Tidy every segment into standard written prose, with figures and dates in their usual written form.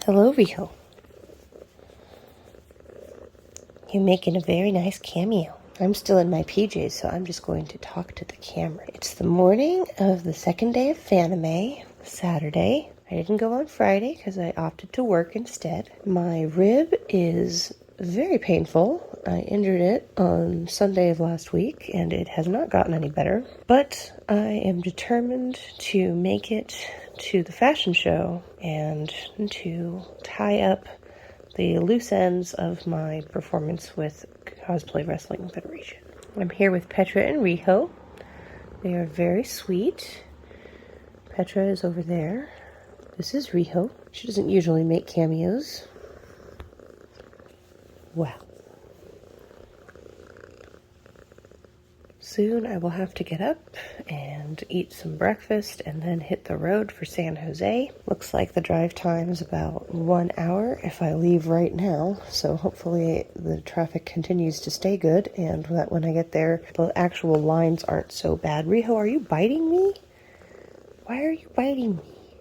Hello, Riho. You're making a very nice cameo. I'm still in my PJs, so I'm just going to talk to the camera. It's the morning of the second day of Fanime, Saturday. I didn't go on Friday because I opted to work instead. My rib is very painful. I injured it on Sunday of last week, and it has not gotten any better. But I am determined to make it to the fashion show and to tie up the loose ends of my performance with Cosplay Wrestling Federation. I'm here with Petra and Riho. They are very sweet. Petra is over there. This is Riho. She doesn't usually make cameos. Wow. Soon I will have to get up and eat some breakfast and then hit the road for San Jose. Looks like the drive time is about 1 hour if I leave right now, so hopefully the traffic continues to stay good and that when I get there the actual lines aren't so bad. Riho, are you biting me? Why are you biting me?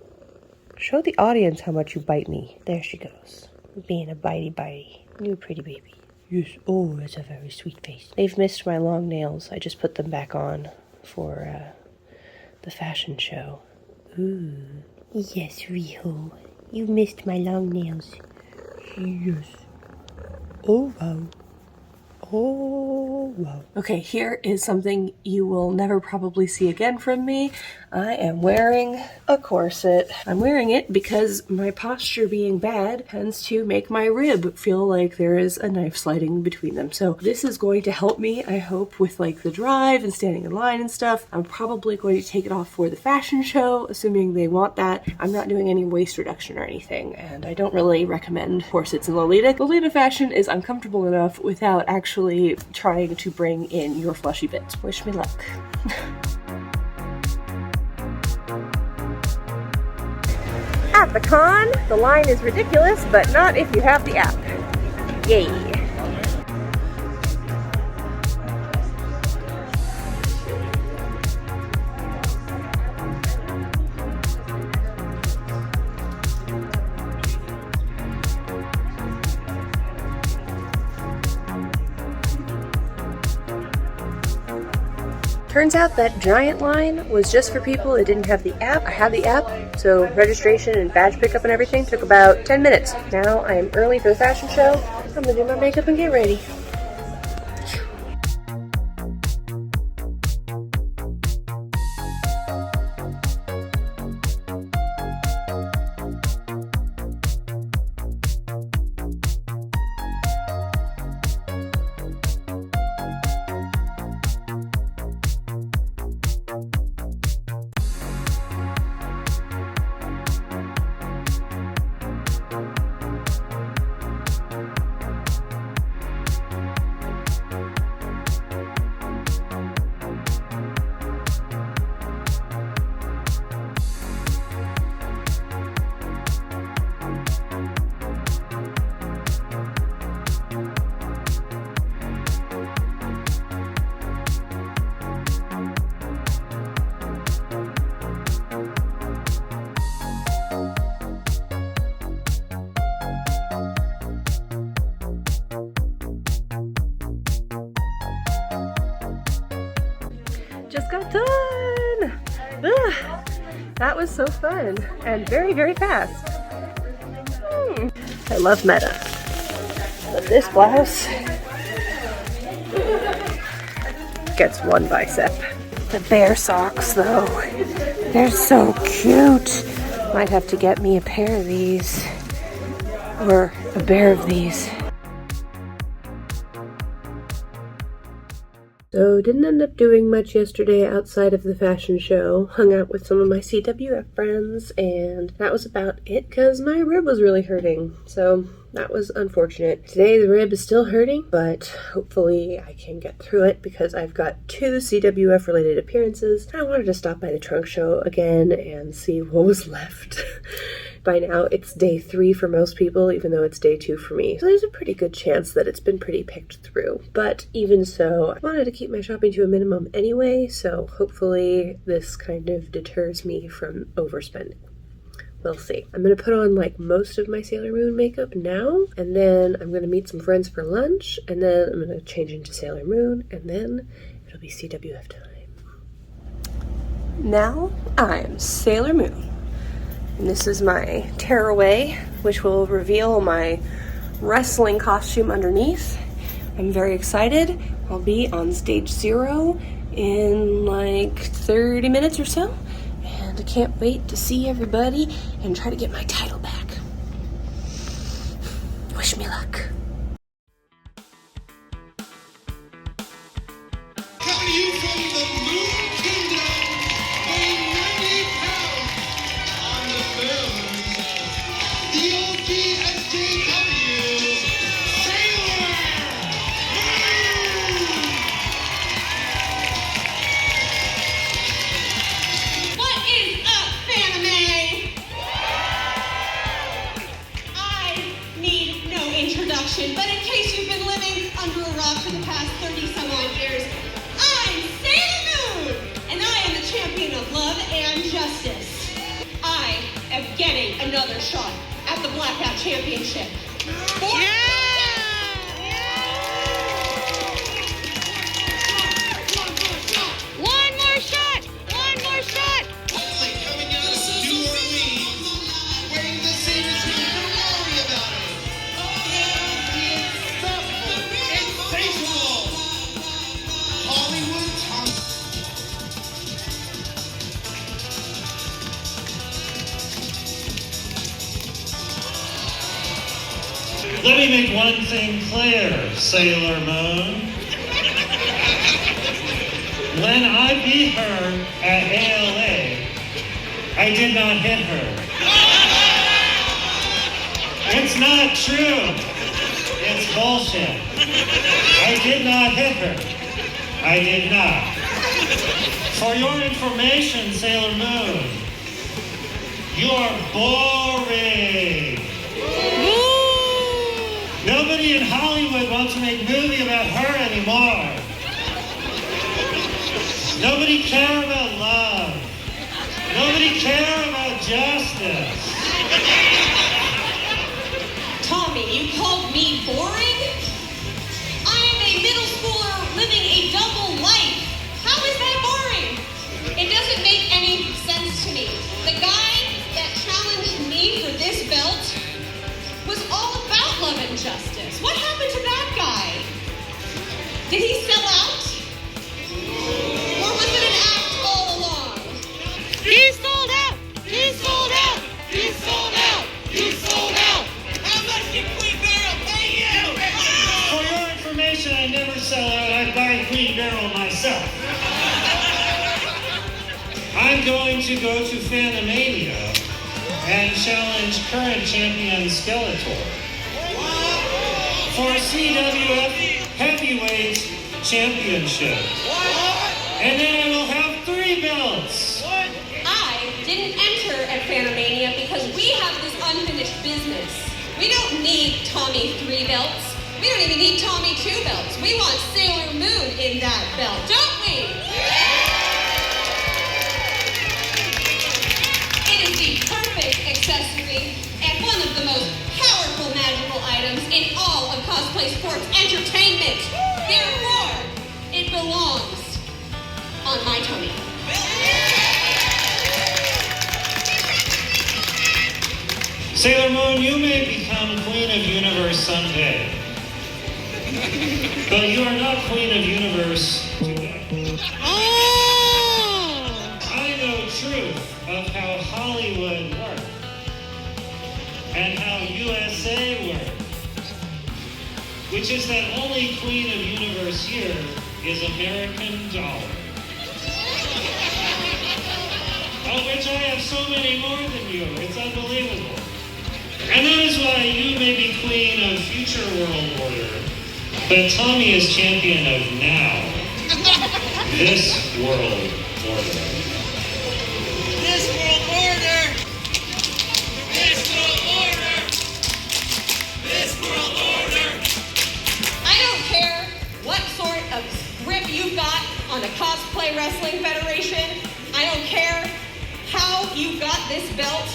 Show the audience how much you bite me. There she goes, being a bitey. You pretty baby. Yes, oh, that's a very sweet face. They've missed my long nails. I just put them back on for the fashion show. Ooh. Yes, Riho. You missed my long nails. Yes. Oh, wow. Oh, wow. Okay, here is something you will never probably see again from me. I am wearing a corset. I'm wearing it because my posture being bad tends to make my rib feel like there is a knife sliding between them. So this is going to help me, I hope, with like the drive and standing in line and stuff. I'm probably going to take it off for the fashion show, assuming they want that. I'm not doing any waist reduction or anything, and I don't really recommend corsets in Lolita. Lolita fashion is uncomfortable enough without actually trying to bring in your fleshy bits. Wish me luck. At the con, the line is ridiculous, but not if you have the app. Yay. Turns out that giant line was just for people that didn't have the app. I had the app, so registration and badge pickup and everything took about 10 minutes. Now I am early for the fashion show. I'm gonna do my makeup and get ready. Just got done! Ugh, that was so fun and very, very fast. I love Meta, but this blouse gets one bicep. The bear socks though, they're so cute. Might have to get me a pair of these or a pair of these. So didn't end up doing much yesterday outside of the fashion show. Hung out with some of my CWF friends and that was about it because my rib was really hurting. So that was unfortunate. Today the rib is still hurting, but hopefully I can get through it because I've got 2 CWF related appearances. I wanted to stop by the trunk show again and see what was left. By now it's day 3 for most people, even though it's day 2 for me. So there's a pretty good chance that it's been pretty picked through. But even so, I wanted to keep my shopping to a minimum anyway, so hopefully this kind of deters me from overspending. We'll see. I'm gonna put on like most of my Sailor Moon makeup now, and then I'm gonna meet some friends for lunch, and then I'm gonna change into Sailor Moon, and then it'll be CWF time. Now I'm Sailor Moon. And this is my tearaway, which will reveal my wrestling costume underneath. I'm very excited. I'll be on stage 0 in like 30 minutes or so. And I can't wait to see everybody and try to get my title back. Wish me luck. Coming to you from the Moon Kingdom, weighing 90 pounds on the moon, the OGSJW, Sailor Moon! What is up, Fanime? I need no introduction, but in case you've been living under a rock for the past 30 some odd years, I'm Sailor Moon, and I am the champion of love and justice. I am getting another shot at the Blackout Championship. One more shot! One more shot! Hopefully coming out of New Orleans, wearing the same as me, don't worry about it. The insatiable Hollywood Tom. Let me make one thing clear, Sailor Moon. When I beat her at ALA, I did not hit her. It's not true. It's bullshit. I did not hit her. I did not. For your information, Sailor Moon, you are boring. Nobody in Hollywood wants to make a movie about her anymore. Nobody cares about love. Nobody cares about justice. Tommy, you called me boring? I am a middle schooler living a double life. How is that boring? It doesn't make any sense to me. The guy that challenged me for this belt was all about love and justice. What happened to that guy? Did he sell out? Or was it an act all along? He sold out! He sold out! He sold out! He sold out! How much did Queen Beryl pay you? For your information, I never sell out. I buy Queen Beryl myself. I'm going to go to Fanime and challenge current champion Skeletor for CWF Heavyweight Championship. And then I will have 3 belts. I didn't enter at Fanimania because we have this unfinished business. We don't need Tommy 3 belts. We don't even need Tommy 2 belts. We want Sailor Moon in that belt, don't we? It is the perfect accessory and one of the most powerful magical items in all of cosplay sports entertainment. Therefore, it belongs on my tummy. Sailor Moon, you may become Queen of Universe someday. But you are not Queen of Universe today. I know truth of how Hollywood works and how USA works, which is that only Queen of Universe here is American dollar. Of which I have so many more than you. It's unbelievable. And that is why you may be Queen of future world order, but Tommy is champion of now. This world order. This world order! This world order! This world order! I don't care what sort of grip you've got on the Cosplay Wrestling Federation. I don't care how you got this belt.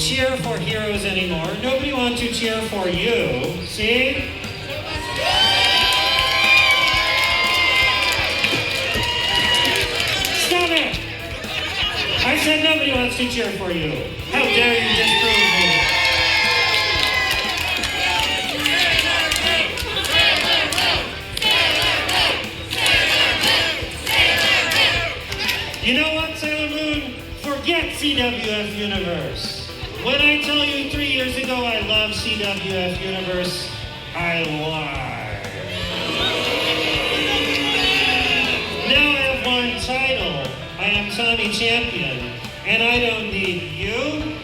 cheer for heroes anymore. Nobody wants to cheer for you. See? Stop it! I said nobody wants to cheer for you. How dare you disprove me? You know what, Sailor Moon? Forget CWF Universe. When I tell you 3 years ago I loved CWF Universe, I lied. Now I have one title. I am Tommy Champion. And I don't need you.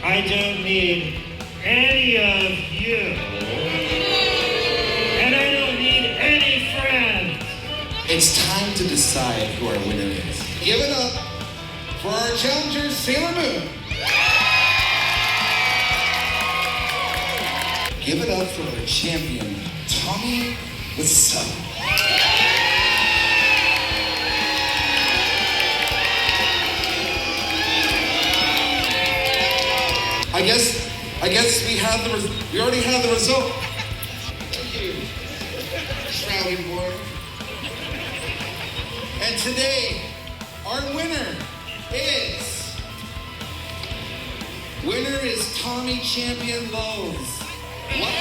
I don't need any of you. And I don't need any friends. It's time to decide who our winner is. Give it up for our challenger, Sailor Moon. Give it up for our champion, Tommy with Sun. I guess we already have the result. Thank you, Shrouded Boy. And today, our winner is Tommy Champion Lowe's. What?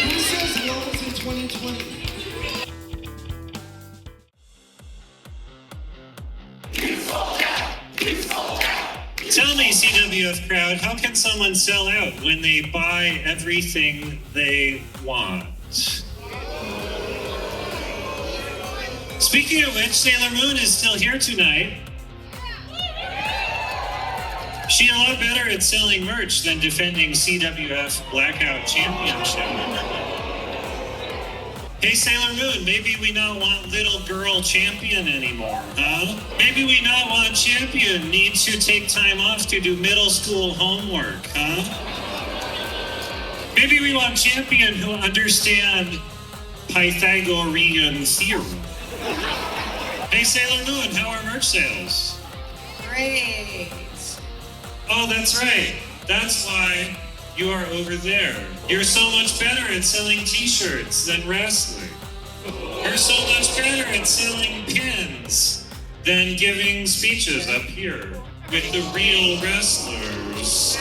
Who says Lowe's in 2020? Tell me, CWF crowd, how can someone sell out when they buy everything they want? Speaking of which, Sailor Moon is still here tonight. She's a lot better at selling merch than defending CWF Blackout Championship. Hey Sailor Moon, maybe we not want little girl champion anymore, huh? Maybe we not want champion needs to take time off to do middle school homework, huh? Maybe we want champion who understand Pythagorean theorem. Hey Sailor Moon, how are merch sales? Great. Oh, that's right. That's why you are over there. You're so much better at selling t-shirts than wrestling. You're so much better at selling pins than giving speeches up here with the real wrestlers.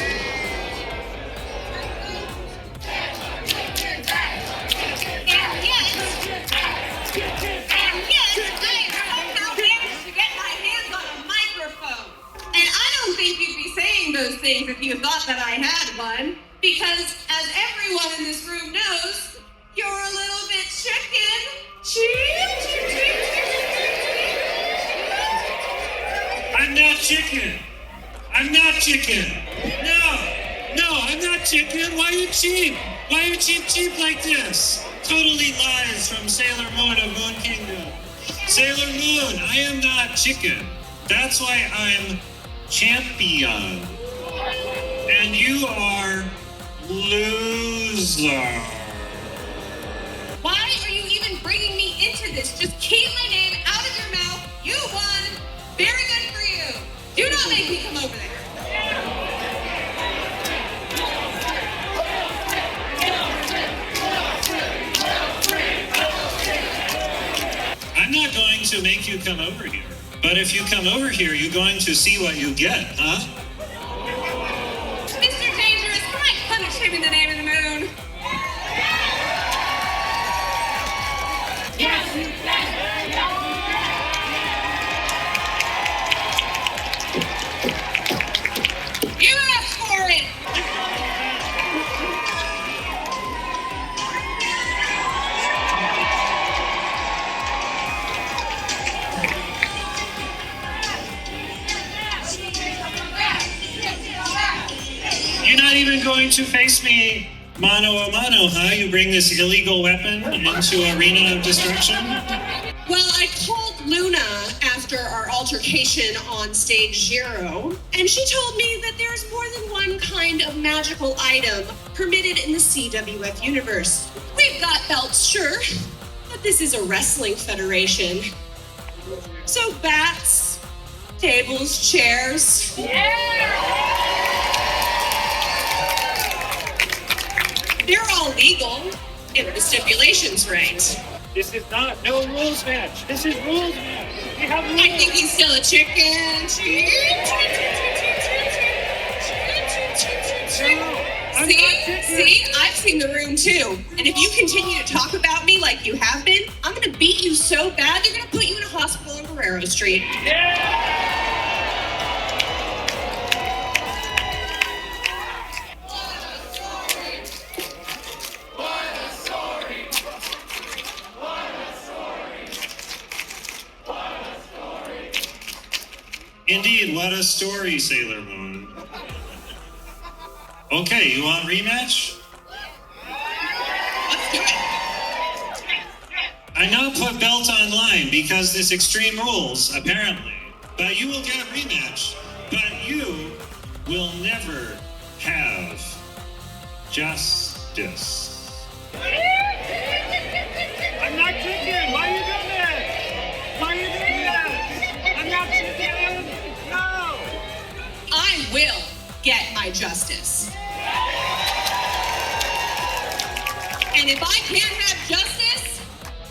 Those things if you thought that I had one, because as everyone in this room knows, you're a little bit chicken. I'm not chicken. I'm not chicken. No, I'm not chicken. Why are you cheap? Why are you cheap like this? Totally lies from Sailor Moon of Moon Kingdom. Sailor Moon, I am not chicken. That's why I'm champion. And you are loser. Why are you even bringing me into this? Just keep my name out of your mouth. You won. Very good for you. Do not make me come over there. I'm not going to make you come over here. But if you come over here, you're going to see what you get, huh? Mr. Dangerous, can I punish him in the name of the moon? Yes, you can. You asked for it. You're not even going to face me mano a mano, huh? You bring this illegal weapon into Arena of Destruction? Well, I called Luna after our altercation on stage 0, and she told me that there's more than one kind of magical item permitted in the CWF universe. We've got belts, sure, but But this is a wrestling federation. So bats, tables, chairs. They're all legal if the stipulations right. This is not no rules match. This is rules match. We have rules. I think he's still a chicken. See, I've seen the room too. And if you continue to talk about me like you have been, I'm gonna beat you so bad they're gonna put you in a hospital on Guerrero Street. Indeed, what a story, Sailor Moon. Okay, you want rematch? Let's do it. I now put belt online because this Extreme Rules, apparently. But you will get a rematch. But you will never have justice. I'm not chicken! Why are you doing that? Why are you doing that? I'm not chicken! No! I will get my justice. And if I can't have justice,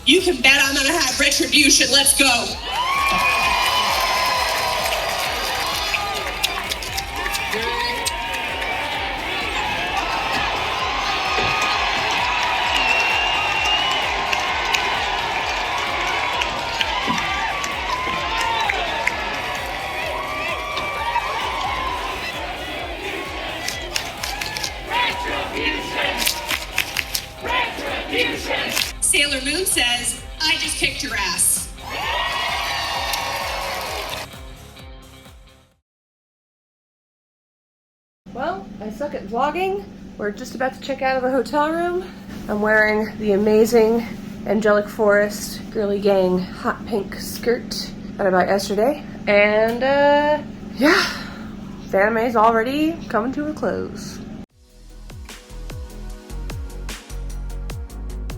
you can bet I'm gonna have retribution. Let's go. Sailor Moon says, I just kicked your ass. Well, I suck at vlogging. We're just about to check out of the hotel room. I'm wearing the amazing Angelic Forest Girly Gang hot pink skirt that I bought yesterday. And yeah, Fanime's already coming to a close.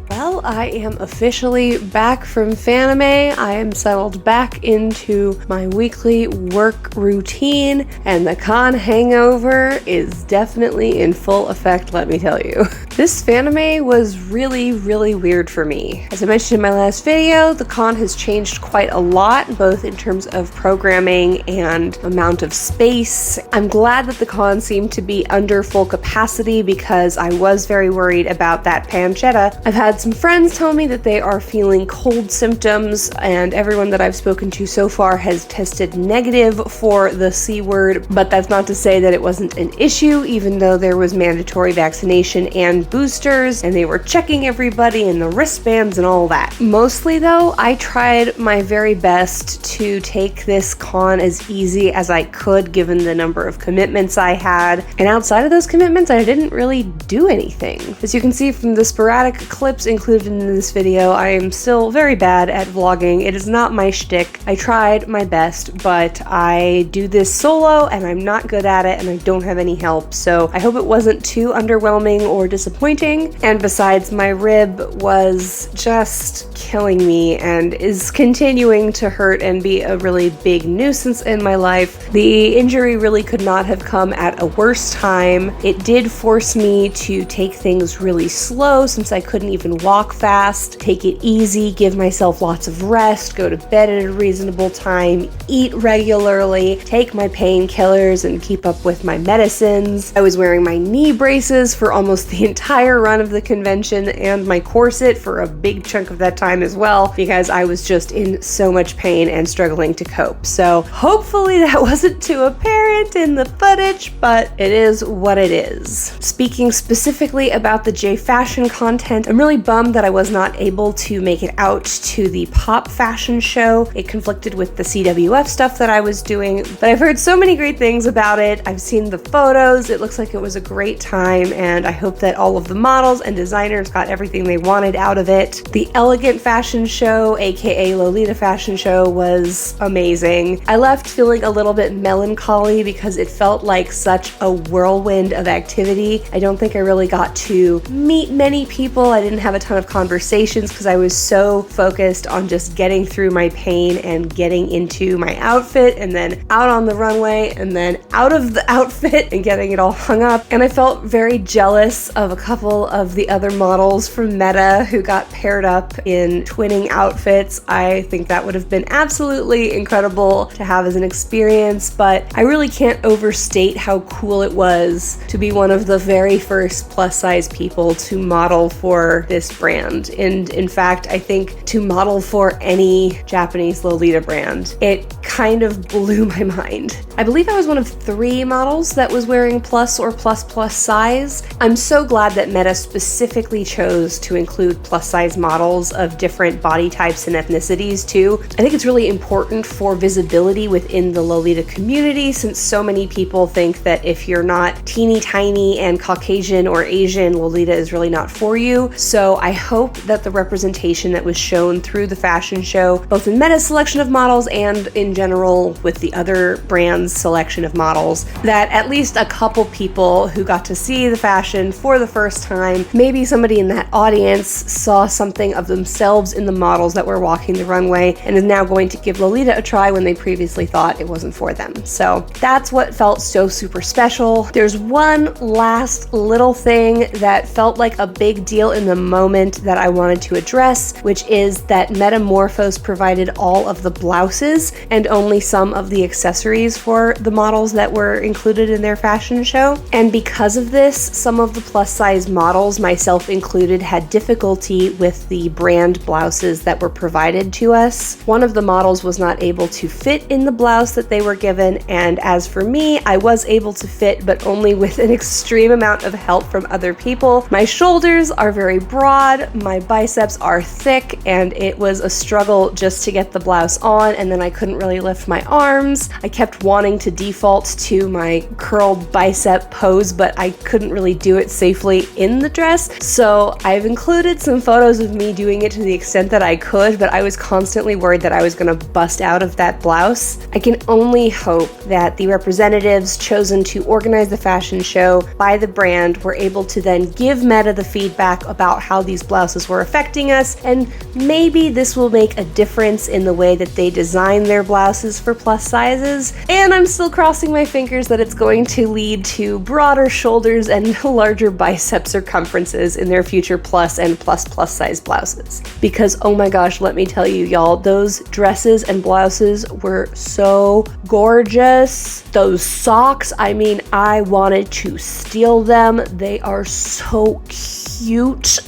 Well, I am officially back from Fanime. I am settled back into my weekly work routine, and the con hangover is definitely in full effect, let me tell you. This Fanime was really weird for me. As I mentioned in my last video, the con has changed quite a lot, both in terms of programming and amount of space. I'm glad that the con seemed to be under full capacity because I was very worried about that pancetta. I've had some friends tell me that they are feeling cold symptoms, and everyone that I've spoken to so far has tested negative for the C word, but that's not to say that it wasn't an issue, even though there was mandatory vaccination and boosters, and they were checking everybody and the wristbands and all that. Mostly though, I tried my very best to take this con as easy as I could given the number of commitments I had, and outside of those commitments I didn't really do anything. As you can see from the sporadic clips included in this video, I am still very bad at vlogging. It is not my shtick. I tried my best, but I do this solo and I'm not good at it and I don't have any help, so I hope it wasn't too underwhelming or disappointing. And besides, my rib was just killing me and is continuing to hurt and be a really big nuisance in my life. The injury really could not have come at a worse time. It did force me to take things really slow since I couldn't even walk fast, take it easy, give myself lots of rest, go to bed at a reasonable time, eat regularly, take my painkillers, and keep up with my medicines. I was wearing my knee braces for almost the entire run of the convention and my corset for a big chunk of that time as well because I was just in so much pain and struggling to cope. So hopefully that wasn't too apparent in the footage, but it is what it is. Speaking specifically about the J Fashion content, I'm really bummed that I was not able to make it out to the pop fashion show. It conflicted with the CWF stuff that I was doing, but I've heard so many great things about it. I've seen the photos. It looks like it was a great time, and I hope that all all of the models and designers got everything they wanted out of it. The Elegant Fashion Show, aka Lolita Fashion Show, was amazing. I left feeling a little bit melancholy because it felt like such a whirlwind of activity. I don't think I really got to meet many people. I didn't have a ton of conversations because I was so focused on just getting through my pain and getting into my outfit and then out on the runway and then out of the outfit and getting it all hung up. And I felt very jealous of a couple of the other models from Meta who got paired up in twinning outfits. I think that would have been absolutely incredible to have as an experience, but I really can't overstate how cool it was to be one of the very first plus size people to model for this brand. And in fact, I think to model for any Japanese Lolita brand, it kind of blew my mind. I believe I was one of 3 models that was wearing plus or plus size. I'm so glad that Meta specifically chose to include plus size models of different body types and ethnicities too. I think it's really important for visibility within the Lolita community, since so many people think that if you're not teeny tiny and Caucasian or Asian, Lolita is really not for you. So I hope that the representation that was shown through the fashion show, both in Meta's selection of models and in general with the other brands' selection of models, that at least a couple people who got to see the fashion for the first time, maybe somebody in that audience saw something of themselves in the models that were walking the runway and is now going to give Lolita a try when they previously thought it wasn't for them. So that's what felt so super special. There's one last little thing that felt like a big deal in the moment that I wanted to address, which is that Metamorphose provided all of the blouses and only some of the accessories for the models that were included in their fashion show. And because of this, some of the plus size models, myself included, had difficulty with the brand blouses that were provided to us. One of the models was not able to fit in the blouse that they were given, and as for me, I was able to fit, but only with an extreme amount of help from other people. My shoulders are very broad, my biceps are thick, and it was a struggle just to get the blouse on, and then I couldn't really lift my arms. I kept wanting to default to my curled bicep pose, but I couldn't really do it safely in the dress. So I've included some photos of me doing it to the extent that I could, but I was constantly worried that I was gonna bust out of that blouse. I can only hope that the representatives chosen to organize the fashion show by the brand were able to then give Meta the feedback about how these blouses were affecting us, and maybe this will make a difference in the way that they design their blouses for plus sizes. And I'm still crossing my fingers that it's going to lead to broader shoulders and larger bicep circumferences in their future plus and plus size blouses. Because oh my gosh, let me tell you y'all, those dresses and blouses were so gorgeous. Those socks, I mean, I wanted to steal them. They are so cute.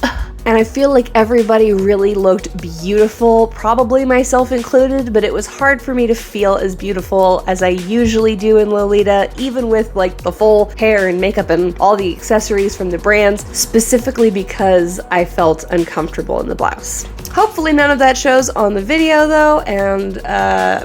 And I feel like everybody really looked beautiful, probably myself included, but it was hard for me to feel as beautiful as I usually do in Lolita, even with like the full hair and makeup and all the accessories from the brands, specifically because I felt uncomfortable in the blouse. Hopefully none of that shows on the video though, and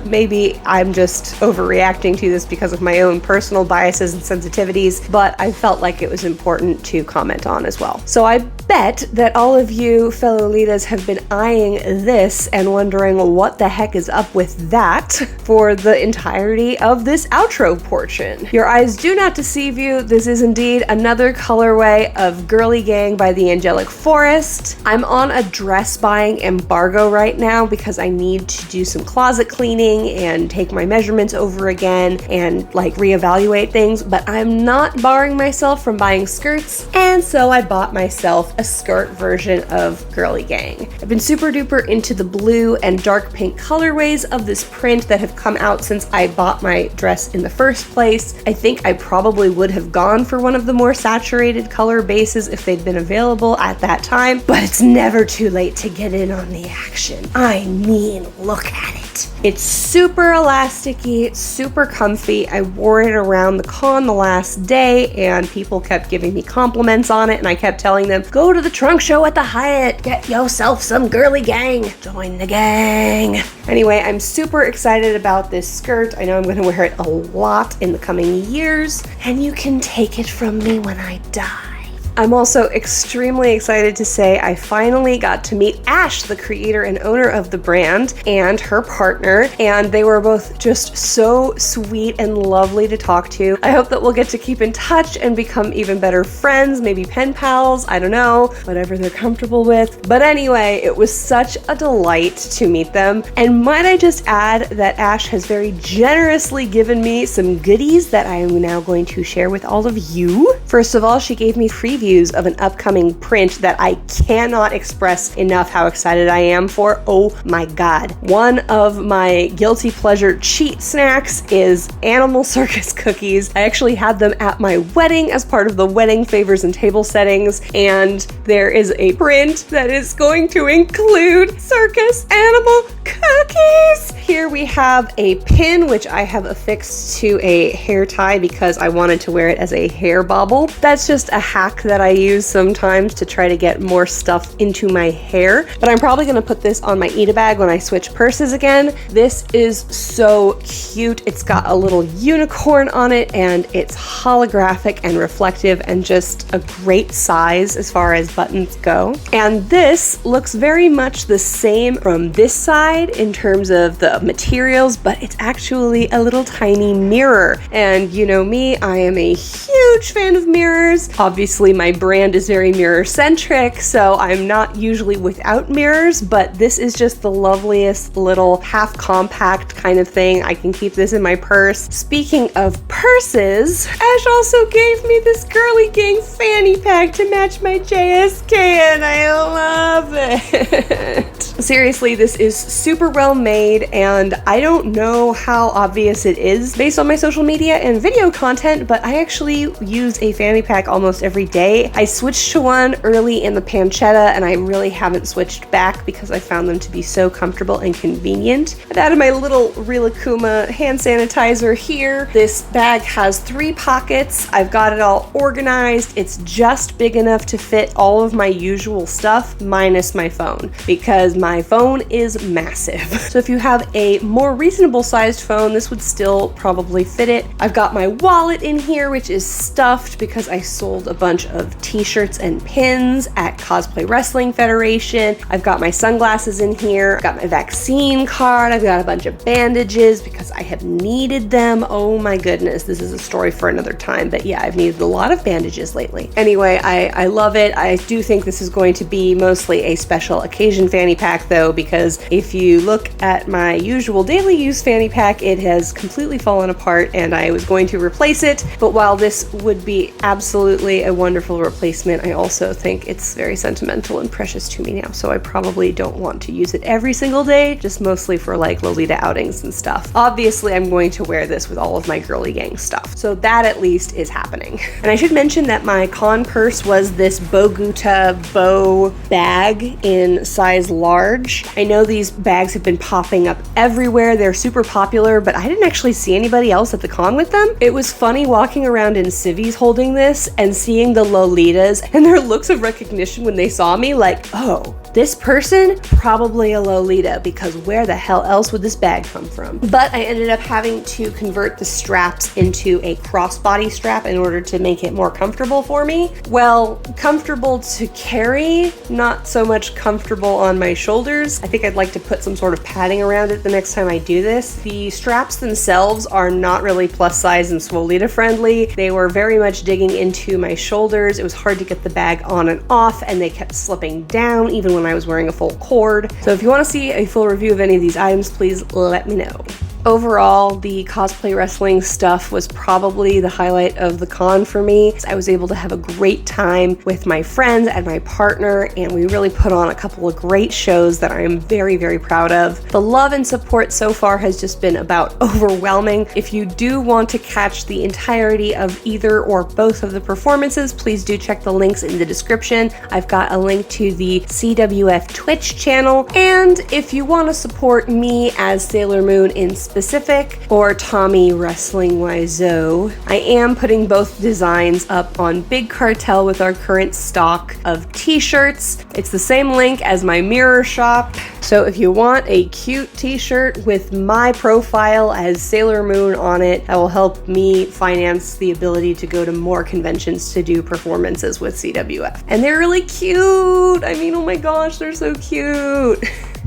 maybe I'm just overreacting to this because of my own personal biases and sensitivities, but I felt like it was important to comment on as well. So I bet that all of you Fellow-litas have been eyeing this and wondering what the heck is up with that for the entirety of this outro portion. Your eyes do not deceive you. This is indeed another colorway of Girly Gang by the Angelic Forest. I'm on a dress buying embargo right now because I need to do some closet cleaning and take my measurements over again and like reevaluate things, but I'm not barring myself from buying skirts, and so I bought myself a skirt version of Girly Gang. I've been super duper into the blue and dark pink colorways of this print that have come out since I bought my dress in the first place. I think I probably would have gone for one of the more saturated color bases if they'd been available at that time, but it's never too late to get in on the action. I mean, look at it. It's super elasticy, super comfy. I wore it around the con the last day and people kept giving me compliments on it, and I kept telling them, go to the trunk show at the Hyatt, get yourself some Girly Gang, join the gang. Anyway, I'm super excited about this skirt. I know I'm gonna wear it a lot in the coming years, and you can take it from me when I die. I'm also extremely excited to say I finally got to meet Ash, the creator and owner of the brand, and her partner, and they were both just so sweet and lovely to talk to. I hope that we'll get to keep in touch and become even better friends, maybe pen pals, I don't know, whatever they're comfortable with. But anyway, it was such a delight to meet them. And might I just add that Ash has very generously given me some goodies that I am now going to share with all of you. First of all, she gave me previews of an upcoming print that I cannot express enough how excited I am for. Oh my god. One of my guilty pleasure cheat snacks is Animal Circus cookies. I actually had them at my wedding as part of the wedding favors and table settings, and there is a print that is going to include circus animal cookies. Here we have a pin which I have affixed to a hair tie because I wanted to wear it as a hair bobble. That's just a hack that I use sometimes to try to get more stuff into my hair, but I'm probably going to put this on my Ita bag when I switch purses again. This is so cute. It's got a little unicorn on it, and it's holographic and reflective and just a great size as far as buttons go. And this looks very much the same from this side in terms of the materials, but it's actually a little tiny mirror. And you know me, I am a huge fan of mirrors. Obviously my brand is very mirror centric, so I'm not usually without mirrors, but this is just the loveliest little half compact kind of thing. I can keep this in my purse. Speaking of purses, Ash also gave me this Girly Gang fanny pack to match my JSK, and I love it. Seriously, this is super well made, and I don't know how obvious it is based on my social media and video content, but I actually use a fanny pack almost every day. I switched to one early in the pancetta, and I really haven't switched back because I found them to be so comfortable and convenient. I've added my little Rilakkuma hand sanitizer here. This bag has 3 pockets. I've got it all organized. It's just big enough to fit all of my usual stuff minus my phone, because my phone is massive. So if you have a more reasonable sized phone, this would still probably fit it. I've got my wallet in here, which is stuffed because I sold a bunch of t-shirts and pins at Cosplay Wrestling Federation. I've got my sunglasses in here. I've got my vaccine card. I've got a bunch of bandages because I have needed them. Oh my goodness, this is a story for another time, but yeah, I've needed a lot of bandages lately. Anyway, I love it. I do think this is going to be mostly a special occasion fanny pack though, because if you look at my usual daily use fanny pack, it has completely fallen apart and I was going to replace it. But while this would be absolutely a wonderful replacement, I also think it's very sentimental and precious to me now. So I probably don't want to use it every single day, just mostly for like Lolita outings and stuff. Obviously, I'm going to wear this with all of my Girly Gang stuff. So that at least is happening. And I should mention that my con purse was this Boguta bow bag in size large. I know these bags have been popping up everywhere. They're super popular, but I didn't actually see anybody else at the con with them. It was funny walking around in civvies holding this and seeing the Lolitas and their looks of recognition when they saw me, like, oh, this person, probably a Lolita, because where the hell else would this bag come from? But I ended up having to convert the straps into a crossbody strap in order to make it more comfortable for me. Well, comfortable to carry, not so much comfortable on my shoulders. I think I'd like to put some sort of padding around it the next time I do this. The straps themselves are not really plus size and Swolita friendly. They were very much digging into my shoulders. It was hard to get the bag on and off, and they kept slipping down even when I was wearing a full cord. So if you want to see a full review of any of these items, please let me know. Overall, the cosplay wrestling stuff was probably the highlight of the con for me. I was able to have a great time with my friends and my partner, and we really put on a couple of great shows that I am very, very proud of. The love and support so far has just been about overwhelming. If you do want to catch the entirety of either or both of the performances, please do check the links in the description. I've got a link to the CWF Twitch channel, and if you want to support me as Sailor Moon in Specific or Tommy Wrestling Wiseau. I am putting both designs up on Big Cartel with our current stock of t-shirts. It's the same link as my mirror shop. So if you want a cute t-shirt with my profile as Sailor Moon on it, that will help me finance the ability to go to more conventions to do performances with CWF. And they're really cute. I mean, oh my gosh, they're so cute.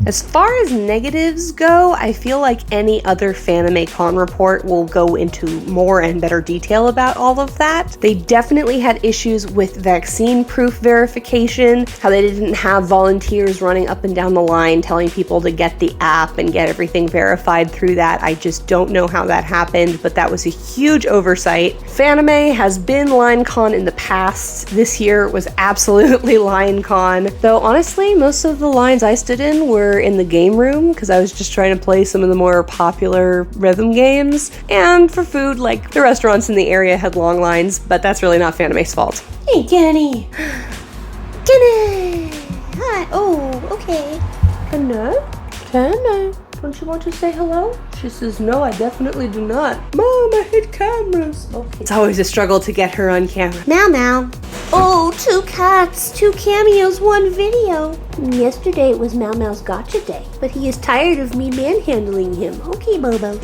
As far as negatives go, I feel like any other Fanime Con report will go into more and better detail about all of that. They definitely had issues with vaccine proof verification, how they didn't have volunteers running up and down the line telling people to get the app and get everything verified through that. I just don't know how that happened, but that was a huge oversight. Fanime has been LineCon in the past. This year was absolutely LineCon, though honestly, most of the lines I stood in were in the game room because I was just trying to play some of the more popular rhythm games. And for food, like the restaurants in the area had long lines, but that's really not Fanime's fault. Hey, Kenny. Kenny. Hi. Oh, okay. Hello? Kenny, don't you want to say hello? She says, no, I definitely do not. Mom, I hate cameras. Okay. It's always a struggle to get her on camera. Meow meow. Oh, 2 cats, 2 cameos, 1 video. Yesterday it was Meow Meow's gotcha day, but he is tired of me manhandling him. Okay, Bobo.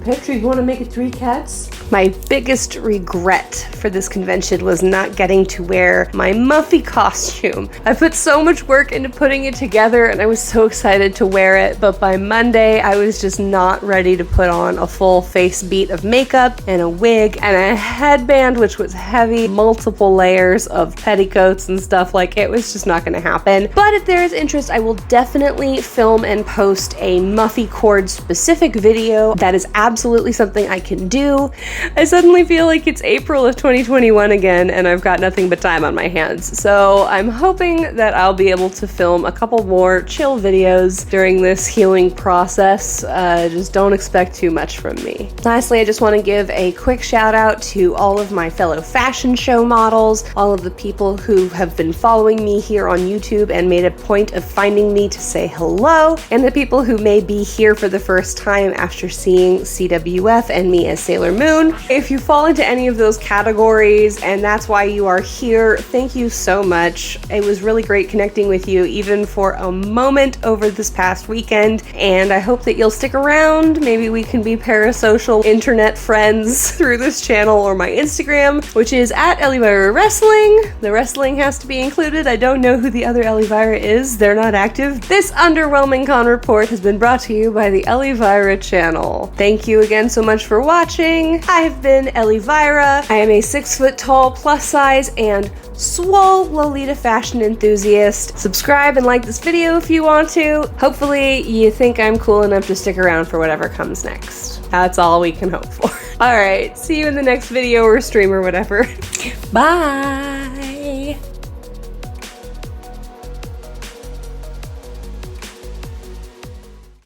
Petri, you want to make it 3 cats? My biggest regret for this convention was not getting to wear my Muffy costume. I put so much work into putting it together and I was so excited to wear it, but by Monday I was just not ready to put on a full face beat of makeup and a wig and a headband, which was heavy, multiple layers of petticoats and stuff. Like, it was just not going to happen. But if there is interest, I will definitely film and post a Muffy cord specific video. That is absolutely something I can do. I suddenly feel like it's April of 2021 again and I've got nothing but time on my hands. So I'm hoping that I'll be able to film a couple more chill videos during this healing process. Just don't expect too much from me. Lastly, I just want to give a quick shout out to all of my fellow fashion show models, all of the people who have been following me here on YouTube and made a point of finding me to say hello, and the people who may be here for the first time after seeing CWF and me as Sailor Moon. If you fall into any of those categories and that's why you are here, thank you so much. It was really great connecting with you even for a moment over this past weekend, and I hope that you'll stick around. Maybe we can be parasocial internet friends through this channel or my Instagram, which is at Elivira Wrestling. The wrestling has to be included. I don't know who the other Elivira is. They're not active. This underwhelming con report has been brought to you by the Elivira channel. Thank you again so much for watching. I have been Elivira. I am a 6 foot tall, plus size, and swole Lolita fashion enthusiast. Subscribe and like this video if you want to. Hopefully you think I'm cool enough to stick around for whatever comes next. That's all we can hope for. Alright, see you in the next video or stream or whatever. Bye!